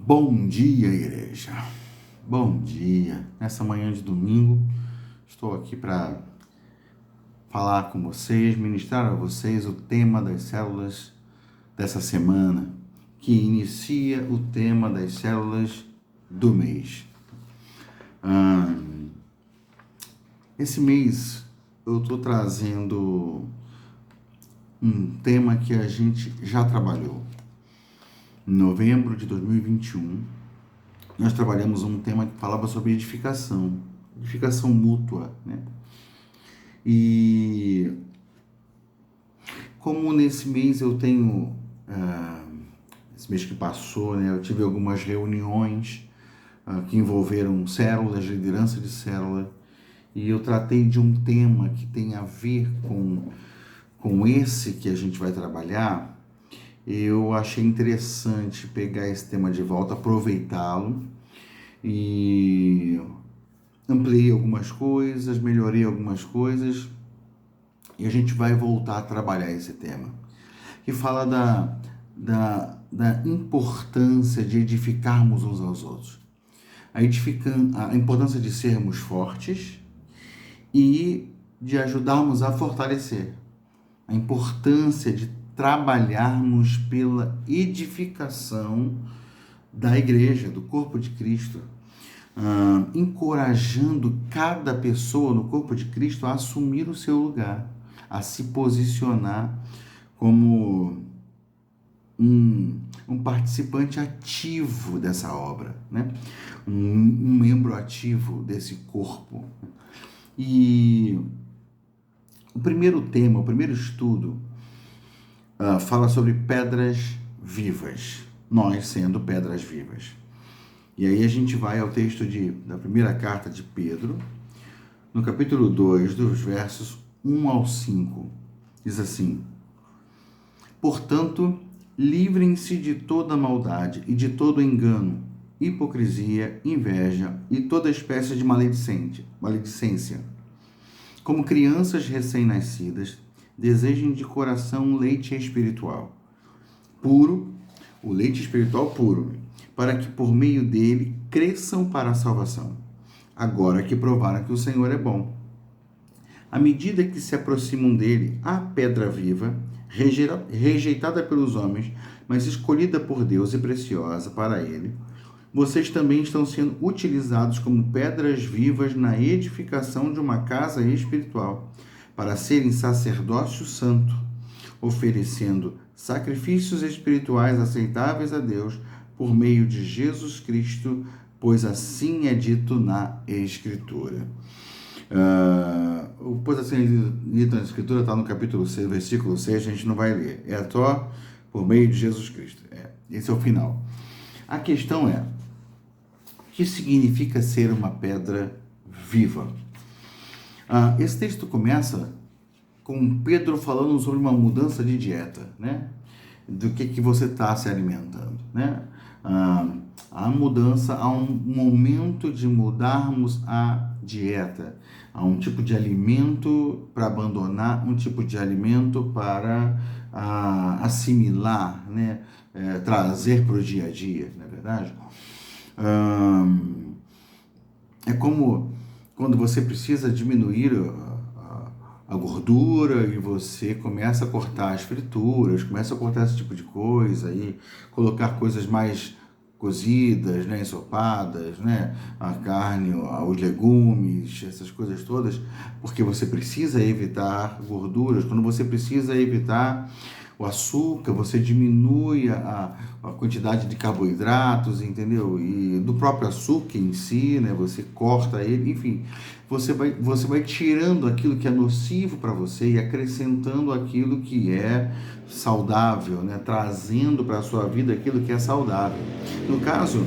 Bom dia, igreja. Bom dia. Nessa manhã de domingo, estou aqui para falar com vocês, ministrar a vocês o tema das células dessa semana, que inicia o tema das células do mês. Esse mês eu estou trazendo um tema que a gente já trabalhou. Em novembro de 2021, nós trabalhamos um tema que falava sobre edificação mútua, né? E como nesse mês eu tenho, esse mês que passou, né, eu tive algumas reuniões que envolveram células, liderança de célula, e eu tratei de um tema que tem a ver com esse que a gente vai trabalhar. Eu achei interessante pegar esse tema de volta, aproveitá-lo e ampliei algumas coisas, melhorei algumas coisas e a gente vai voltar a trabalhar esse tema, que fala da importância de edificarmos uns aos outros, a importância de sermos fortes e de ajudarmos a fortalecer, a importância de trabalharmos pela edificação da igreja, do corpo de Cristo, encorajando cada pessoa no corpo de Cristo a assumir o seu lugar, a se posicionar como um participante ativo dessa obra, né? Um membro ativo desse corpo. E o primeiro tema, o primeiro estudo, fala sobre pedras vivas, nós sendo pedras vivas. E aí a gente vai ao texto da primeira carta de Pedro, no capítulo 2, dos versos 1 ao 5. Diz assim: portanto, livrem-se de toda maldade e de todo engano, hipocrisia, inveja e toda espécie de maledicência. Como crianças recém-nascidas, desejem de coração leite espiritual puro, o leite espiritual puro, para que por meio dele cresçam para a salvação, agora que provaram que o Senhor é bom. À medida que se aproximam dele, a pedra viva, rejeitada pelos homens, mas escolhida por Deus e preciosa para ele, vocês também estão sendo utilizados como pedras vivas na edificação de uma casa espiritual, para serem sacerdócio santo, oferecendo sacrifícios espirituais aceitáveis a Deus por meio de Jesus Cristo, pois assim é dito na Escritura. Pois assim é dito na Escritura, está no capítulo 6, versículo 6, a gente não vai ler. É só por meio de Jesus Cristo. Esse é o final. A questão é: o que significa ser uma pedra viva? Esse texto começa com Pedro falando sobre uma mudança de dieta, né? Do que você está se alimentando, né? A mudança, há um momento de mudarmos a dieta, há um tipo de alimento para abandonar, um tipo de alimento para assimilar, né? Trazer para o dia a dia, não é verdade? É como quando você precisa diminuir a gordura e você começa a cortar as frituras, começa a cortar esse tipo de coisa e colocar coisas mais cozidas, né, ensopadas, né, a carne, os legumes, essas coisas todas, porque você precisa evitar gorduras. Quando você precisa evitar o açúcar, você diminui a quantidade de carboidratos, entendeu? E do próprio açúcar em si, né? Você corta ele, enfim, você vai tirando aquilo que é nocivo para você e acrescentando aquilo que é saudável, né? Trazendo para a sua vida aquilo que é saudável. No caso,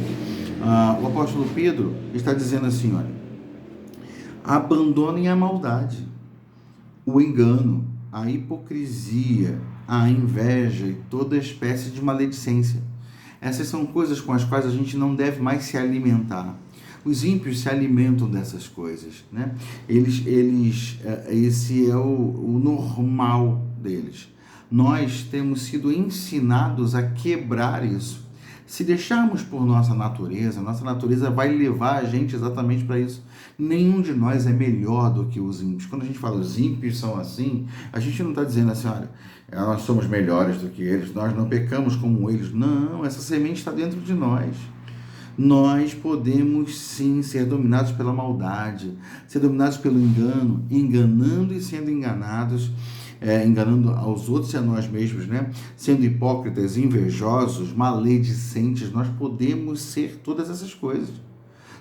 o apóstolo Pedro está dizendo assim, olha: abandonem a maldade, o engano, a hipocrisia, a inveja e toda espécie de maledicência. Essas são coisas com as quais a gente não deve mais se alimentar. Os ímpios se alimentam dessas coisas, né? Esse é o normal deles. Nós temos sido ensinados a quebrar isso. Se deixarmos por nossa natureza vai levar a gente exatamente para isso. Nenhum de nós é melhor do que os ímpios. Quando a gente fala os ímpios são assim, a gente não está dizendo assim, olha, nós somos melhores do que eles, nós não pecamos como eles. Não, essa semente está dentro de nós. Nós podemos sim ser dominados pela maldade, ser dominados pelo engano, enganando e sendo enganados, enganando aos outros e a nós mesmos, né? Sendo hipócritas, invejosos, maledicentes, nós podemos ser todas essas coisas.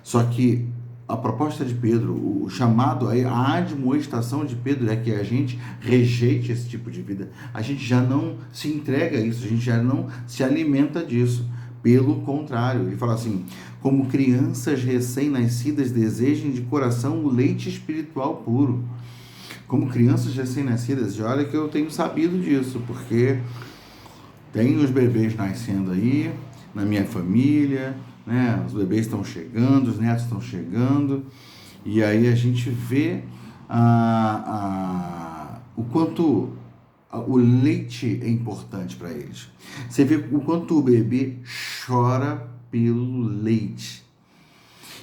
Só que a proposta de Pedro, o chamado, a admoestação de Pedro é que a gente rejeite esse tipo de vida. A gente já não se entrega a isso, a gente já não se alimenta disso. Pelo contrário, ele fala assim, como crianças recém-nascidas desejem de coração o leite espiritual puro. Como crianças recém-nascidas, e olha que eu tenho sabido disso, porque tem os bebês nascendo aí, na minha família, né? Os bebês estão chegando, os netos estão chegando, e aí a gente vê o quanto o leite é importante para eles. Você vê o quanto o bebê chora pelo leite.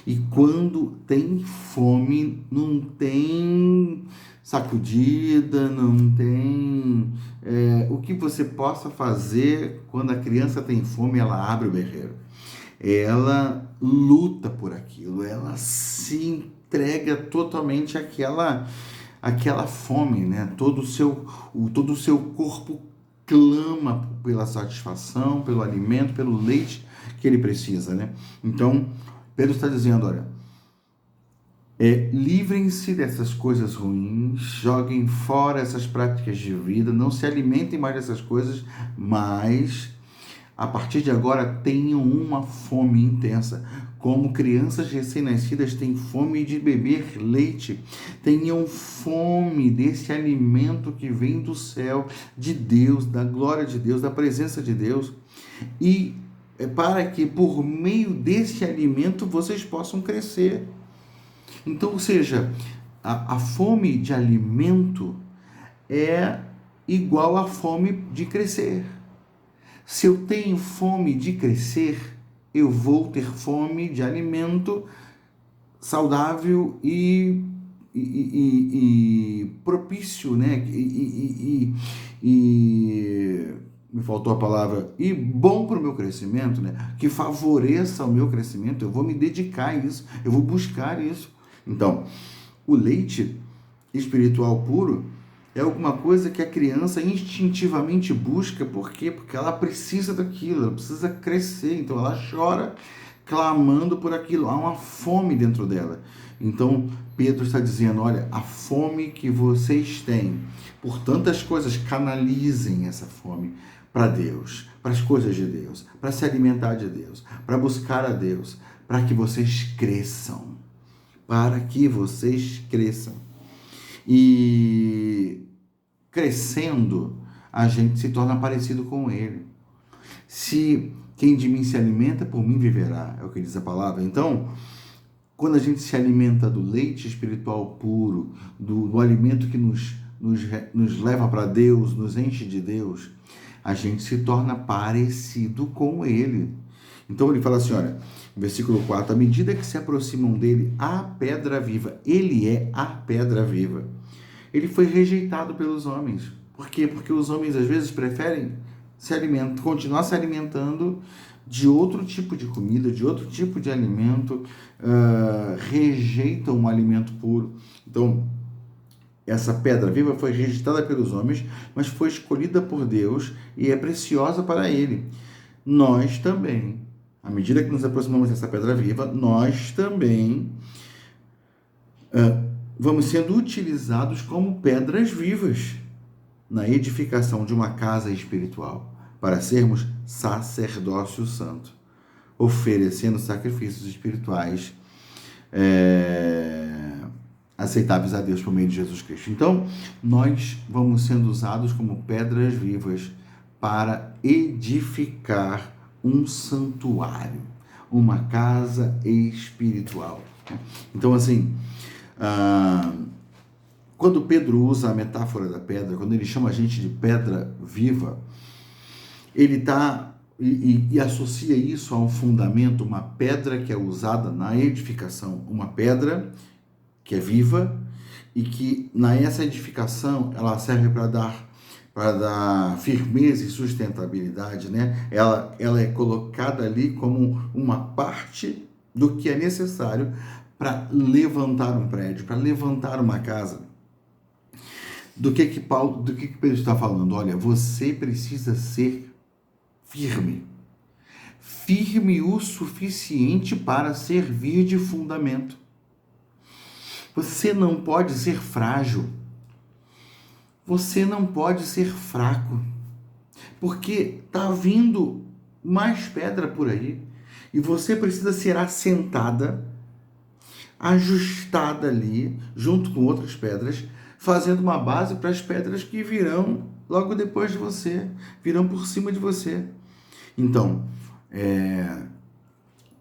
E quando tem fome, não tem sacudida, não tem o que você possa fazer quando a criança tem fome, ela abre o berreiro. Ela luta por aquilo, ela se entrega totalmente àquela fome, né? Todo o seu corpo clama pela satisfação, pelo alimento, pelo leite que ele precisa, né? Então, Pedro está dizendo, olha, livrem-se dessas coisas ruins, joguem fora essas práticas de vida, não se alimentem mais dessas coisas, mas a partir de agora tenham uma fome intensa. Como crianças recém-nascidas têm fome de beber leite, tenham fome desse alimento que vem do céu, de Deus, da glória de Deus, da presença de Deus, e para que por meio desse alimento vocês possam crescer. Então, ou seja, a fome de alimento é igual à fome de crescer. Se eu tenho fome de crescer, eu vou ter fome de alimento saudável e propício, né? Me faltou a palavra, e bom para o meu crescimento, né? Que favoreça o meu crescimento, eu vou me dedicar a isso, eu vou buscar isso. Então, o leite espiritual puro é alguma coisa que a criança instintivamente busca. Por quê? Porque ela precisa daquilo, ela precisa crescer, então ela chora clamando por aquilo, há uma fome dentro dela. Então, Pedro está dizendo, olha, a fome que vocês têm por tantas coisas, canalizem essa fome para Deus, para as coisas de Deus, para se alimentar de Deus, para buscar a Deus, para que vocês cresçam. Para que vocês cresçam. E crescendo, a gente se torna parecido com Ele. Se quem de mim se alimenta, por mim viverá, é o que diz a palavra. Então, quando a gente se alimenta do leite espiritual puro, do alimento que nos leva para Deus, nos enche de Deus, a gente se torna parecido com Ele. Então ele fala assim, olha, versículo 4, à medida que se aproximam dele, a pedra viva, ele é a pedra viva. Ele foi rejeitado pelos homens. Por quê? Porque os homens às vezes preferem continuar se alimentando de outro tipo de comida, de outro tipo de alimento, rejeitam um alimento puro. Então, essa pedra viva foi rejeitada pelos homens, mas foi escolhida por Deus e é preciosa para Ele. Nós também, à medida que nos aproximamos dessa pedra viva, nós também vamos sendo utilizados como pedras vivas na edificação de uma casa espiritual, para sermos sacerdócio santo, oferecendo sacrifícios espirituais aceitáveis a Deus por meio de Jesus Cristo. Então, nós vamos sendo usados como pedras vivas para edificar um santuário, uma casa espiritual. Então, assim, quando Pedro usa a metáfora da pedra, quando ele chama a gente de pedra viva, ele está e associa isso a um fundamento, uma pedra que é usada na edificação, uma pedra que é viva e que nessa edificação ela serve para dar firmeza e sustentabilidade, né? Ela é colocada ali como uma parte do que é necessário para levantar um prédio, para levantar uma casa. Do que Pedro está falando? Olha, você precisa ser firme. Firme o suficiente para servir de fundamento. Você não pode ser frágil. Você não pode ser fraco. Porque está vindo mais pedra por aí. E você precisa ser assentada, ajustada ali, junto com outras pedras, fazendo uma base para as pedras que virão logo depois de você, virão por cima de você. Então,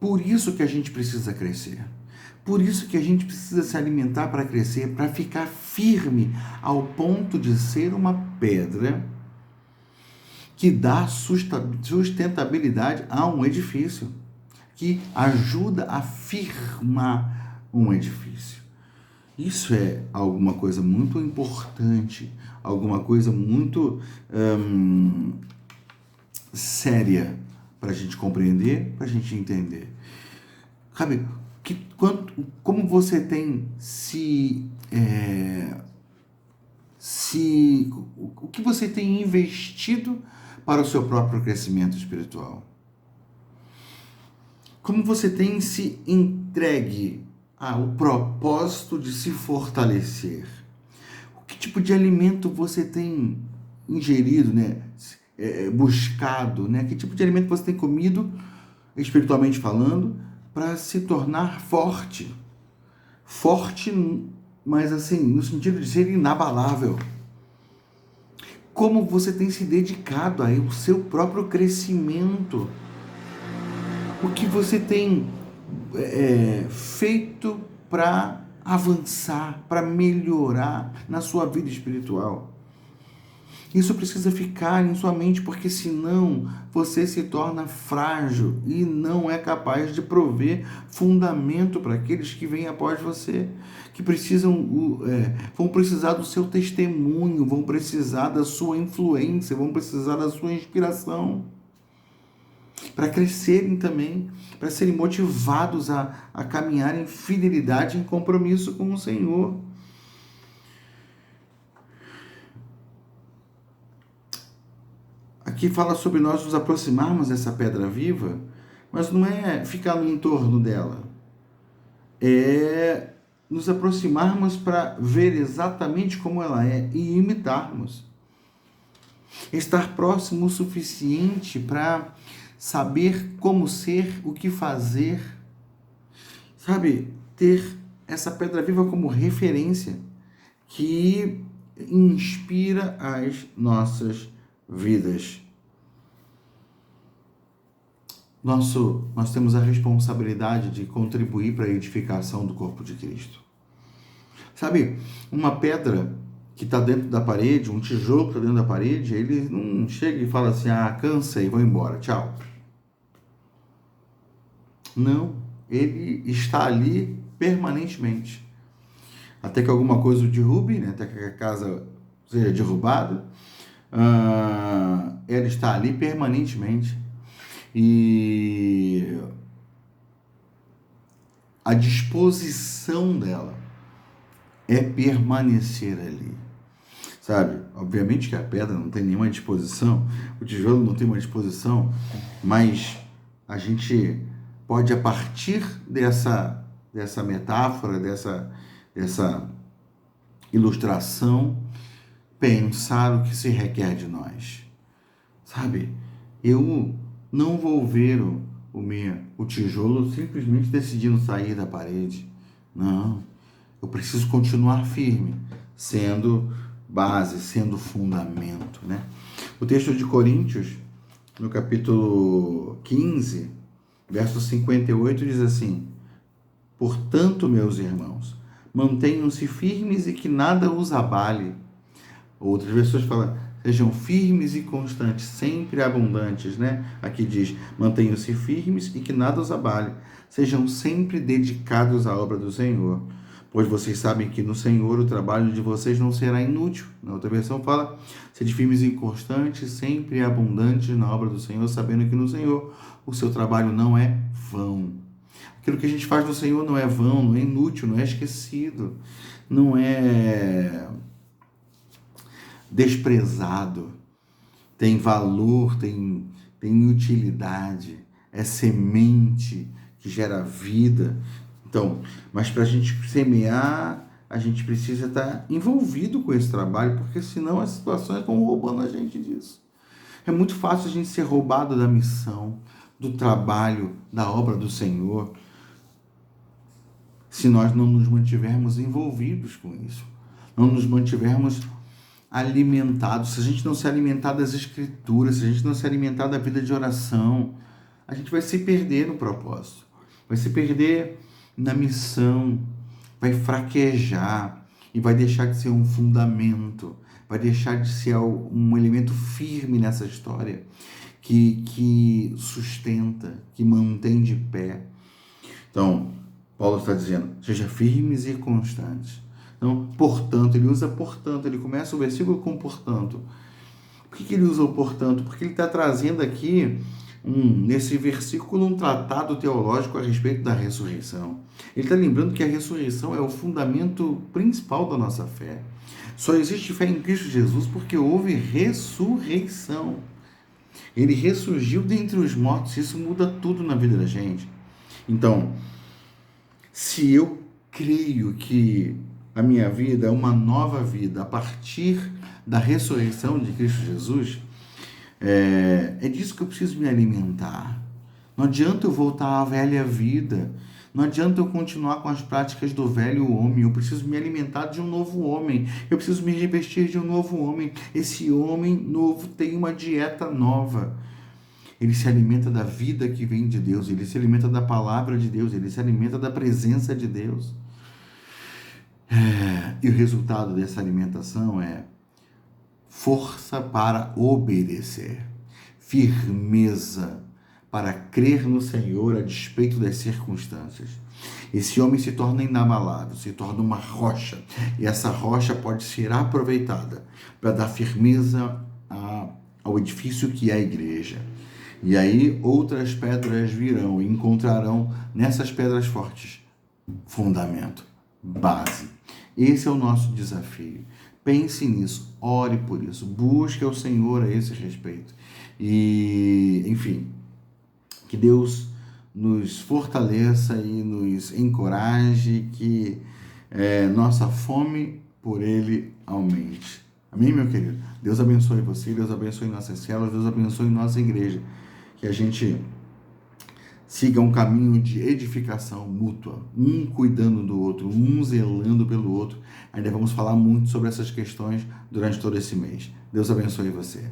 por isso que a gente precisa crescer. Por isso que a gente precisa se alimentar para crescer, para ficar firme ao ponto de ser uma pedra que dá sustentabilidade a um edifício, que ajuda a firmar um edifício. Isso é alguma coisa muito importante, alguma coisa muito séria para a gente compreender, para a gente entender. Sabe, como você tem o que você tem investido para o seu próprio crescimento espiritual? Como você tem se entregue ao propósito de se fortalecer? Que tipo de alimento você tem ingerido, né? Buscado, né? Que tipo de alimento você tem comido, espiritualmente falando, para se tornar forte? Forte, mas assim, no sentido de ser inabalável. Como você tem se dedicado ao seu próprio crescimento? O que você tem feito para avançar, para melhorar na sua vida espiritual? Isso precisa ficar em sua mente, porque senão você se torna frágil e não é capaz de prover fundamento para aqueles que vêm após você, que vão precisar do seu testemunho, vão precisar da sua influência, vão precisar da sua inspiração, para crescerem também, para serem motivados a caminhar em fidelidade, em compromisso com o Senhor. Aqui fala sobre nós nos aproximarmos dessa pedra viva, mas não é ficar no entorno dela. É nos aproximarmos para ver exatamente como ela é e imitarmos. Estar próximo o suficiente para saber como ser, o que fazer. Sabe, ter essa pedra viva como referência que inspira as nossas vidas. Nós temos a responsabilidade de contribuir para a edificação do corpo de Cristo. Sabe, uma pedra que está dentro da parede, um tijolo que está dentro da parede, ele não chega e fala assim, cansa e vou embora, tchau. Não, ele está ali permanentemente. Até que alguma coisa o derrube, né? Até que a casa seja derrubada, ela está ali permanentemente. E a disposição dela é permanecer ali, sabe? Obviamente que a pedra não tem nenhuma disposição, o tijolo não tem uma disposição, mas a gente pode, a partir dessa metáfora, dessa ilustração, pensar o que se requer de nós, sabe? Eu não vou ver o tijolo simplesmente decidindo sair da parede. Não, eu preciso continuar firme, sendo base, sendo fundamento, né? O texto de Coríntios, no capítulo 15, verso 58, diz assim: portanto, meus irmãos, mantenham-se firmes e que nada os abale. Outras versões falam: Sejam firmes e constantes, sempre abundantes, né? Aqui diz, mantenham-se firmes e que nada os abale. Sejam sempre dedicados à obra do Senhor, pois vocês sabem que no Senhor o trabalho de vocês não será inútil. Na outra versão fala, sede firmes e constantes, sempre abundantes na obra do Senhor, sabendo que no Senhor o seu trabalho não é vão. Aquilo que a gente faz no Senhor não é vão, não é inútil, não é esquecido, não é desprezado, tem valor, tem utilidade, é semente que gera vida. Então, mas para a gente semear, a gente precisa estar envolvido com esse trabalho, porque senão as situações estão roubando a gente disso. É muito fácil a gente ser roubado da missão, do trabalho, da obra do Senhor, se nós não nos mantivermos envolvidos com isso, não nos mantivermos alimentados, se a gente não se alimentar das Escrituras, se a gente não se alimentar da vida de oração, a gente vai se perder no propósito, vai se perder na missão, vai fraquejar e vai deixar de ser um fundamento, vai deixar de ser um elemento firme nessa história que sustenta, que mantém de pé. Então, Paulo está dizendo, seja firmes e constantes. Então, portanto, ele usa portanto, ele começa o versículo com portanto. Por que ele usa o portanto? Porque ele está trazendo aqui, nesse versículo, um tratado teológico a respeito da ressurreição. Ele está lembrando que a ressurreição é o fundamento principal da nossa fé. Só existe fé em Cristo Jesus porque houve ressurreição. Ele ressurgiu dentre os mortos, isso muda tudo na vida da gente. Então, se eu creio que a minha vida é uma nova vida a partir da ressurreição de Cristo Jesus, é disso que eu preciso me alimentar. Não adianta eu voltar à velha vida, não adianta eu continuar com as práticas do velho homem, eu preciso me alimentar de um novo homem, eu preciso me revestir de um novo homem. Esse homem novo tem uma dieta nova. Ele se alimenta da vida que vem de Deus, ele se alimenta da palavra de Deus, ele se alimenta da presença de Deus. E o resultado dessa alimentação é força para obedecer, firmeza para crer no Senhor a despeito das circunstâncias. Esse homem se torna inabalável, se torna uma rocha, e essa rocha pode ser aproveitada para dar firmeza ao edifício que é a igreja. E aí outras pedras virão e encontrarão nessas pedras fortes fundamento, base. Esse é o nosso desafio. Pense nisso, ore por isso, busque ao Senhor a esse respeito. E, enfim, que Deus nos fortaleça e nos encoraje, que nossa fome por Ele aumente. Amém, meu querido? Deus abençoe você, Deus abençoe nossas células, Deus abençoe nossa igreja. Que a gente siga um caminho de edificação mútua, um cuidando do outro, um zelando pelo outro. Ainda vamos falar muito sobre essas questões durante todo esse mês. Deus abençoe você.